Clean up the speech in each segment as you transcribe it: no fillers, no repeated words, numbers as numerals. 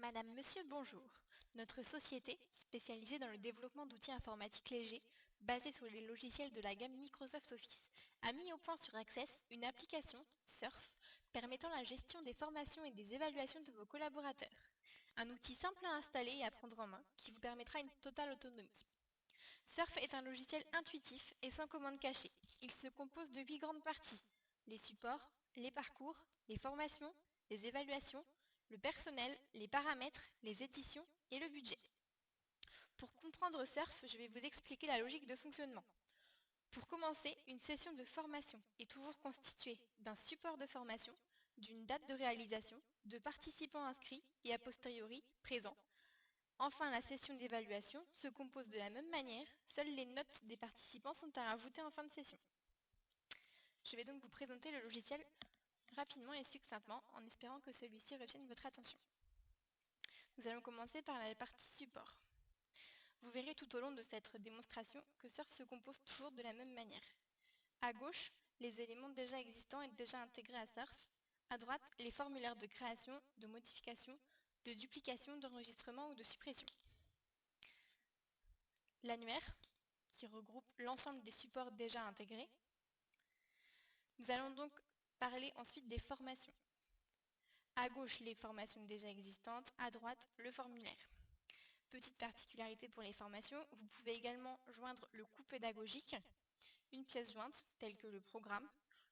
Madame, Monsieur, bonjour. Notre société, spécialisée dans le développement d'outils informatiques légers, basés sur les logiciels de la gamme Microsoft Office, a mis au point sur Access une application, Surf, permettant la gestion des formations et des évaluations de vos collaborateurs. Un outil simple à installer et à prendre en main, qui vous permettra une totale autonomie. Surf est un logiciel intuitif et sans commande cachée. Il se compose de 8 grandes parties: les supports, les parcours, les formations, les évaluations, le personnel, les paramètres, les éditions et le budget. Pour comprendre Surf, je vais vous expliquer la logique de fonctionnement. Pour commencer, une session de formation est toujours constituée d'un support de formation, d'une date de réalisation, de participants inscrits et a posteriori présents. Enfin, la session d'évaluation se compose de la même manière, seules les notes des participants sont à rajouter en fin de session. Je vais donc vous présenter le logiciel rapidement et succinctement en espérant que celui-ci retienne votre attention. Nous allons commencer par la partie support. Vous verrez tout au long de cette démonstration que Surf se compose toujours de la même manière. À gauche, les éléments déjà existants et déjà intégrés à Surf. À droite, les formulaires de création, de modification, de duplication, d'enregistrement ou de suppression. L'annuaire, qui regroupe l'ensemble des supports déjà intégrés. Nous allons donc parler ensuite des formations. À gauche, les formations déjà existantes, à droite, le formulaire. Petite particularité pour les formations, vous pouvez également joindre le coût pédagogique, une pièce jointe, telle que le programme,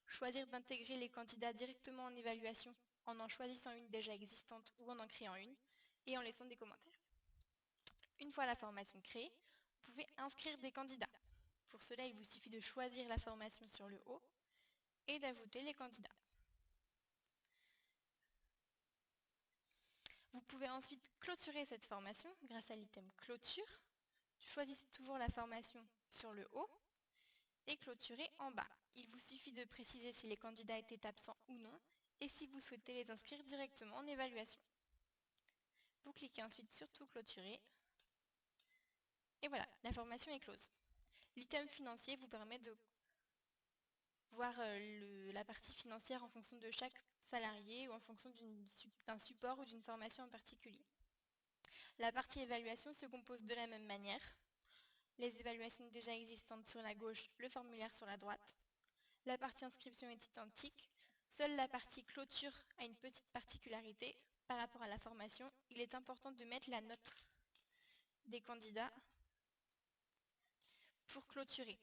choisir d'intégrer les candidats directement en évaluation en choisissant une déjà existante ou en créant une, et en laissant des commentaires. Une fois la formation créée, vous pouvez inscrire des candidats. Pour cela, il vous suffit de choisir la formation sur le haut et d'ajouter les candidats. Vous pouvez ensuite clôturer cette formation grâce à l'item clôture. Choisissez toujours la formation sur le haut et clôturer en bas. Il vous suffit de préciser si les candidats étaient absents ou non et si vous souhaitez les inscrire directement en évaluation. Vous cliquez ensuite sur tout clôturer et voilà, la formation est close. L'item financier vous permet de voir la partie financière en fonction de chaque salarié ou en fonction d'un support ou d'une formation en particulier. La partie évaluation se compose de la même manière. Les évaluations déjà existantes sur la gauche, le formulaire sur la droite. La partie inscription est identique. Seule la partie clôture a une petite particularité. Par rapport à la formation, il est important de mettre la note des candidats pour clôturer.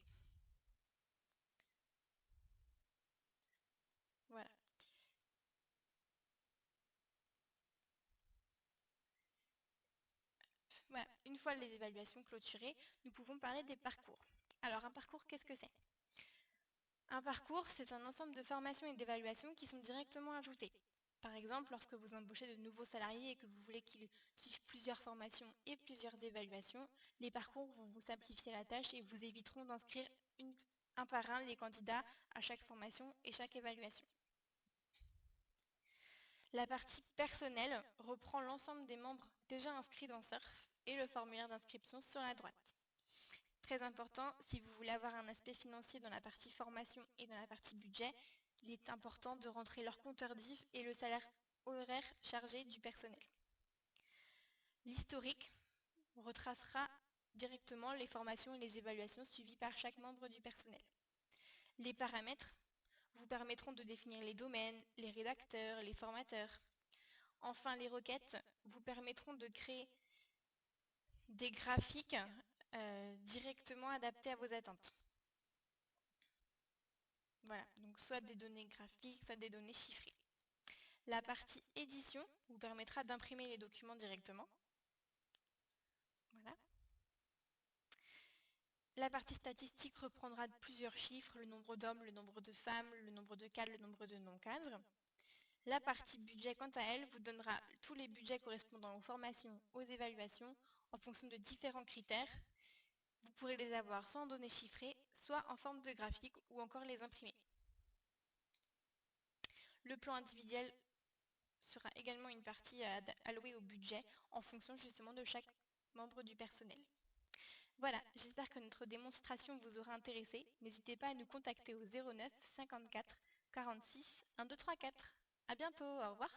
Voilà. Voilà. Une fois les évaluations clôturées, nous pouvons parler des parcours. Alors, un parcours, qu'est-ce que c'est? Un parcours, c'est un ensemble de formations et d'évaluations qui sont directement ajoutées. Par exemple, lorsque vous embauchez de nouveaux salariés et que vous voulez qu'ils suivent plusieurs formations et plusieurs évaluations, les parcours vont vous simplifier la tâche et vous éviteront d'inscrire un par un les candidats à chaque formation et chaque évaluation. La partie personnelle reprend l'ensemble des membres déjà inscrits dans Surf et le formulaire d'inscription sur la droite. Très important, si vous voulez avoir un aspect financier dans la partie formation et dans la partie budget, il est important de rentrer leur compteur DIF et le salaire horaire chargé du personnel. L'historique retracera directement les formations et les évaluations suivies par chaque membre du personnel. Les paramètres vous permettront de définir les domaines, les rédacteurs, les formateurs. Enfin, les requêtes vous permettront de créer des graphiques directement adaptés à vos attentes. Voilà, donc soit des données graphiques, soit des données chiffrées. La partie édition vous permettra d'imprimer les documents directement. Voilà. La partie statistique reprendra plusieurs chiffres, le nombre d'hommes, le nombre de femmes, le nombre de cadres, le nombre de non-cadres. La partie budget, quant à elle, vous donnera tous les budgets correspondant aux formations, aux évaluations, en fonction de différents critères. Vous pourrez les avoir soit en données chiffrées, soit en forme de graphique ou encore les imprimer. Le plan individuel sera également une partie allouée au budget en fonction justement de chaque membre du personnel. Voilà, j'espère que notre démonstration vous aura intéressé. N'hésitez pas à nous contacter au 09 54 46 1234. À bientôt, au revoir.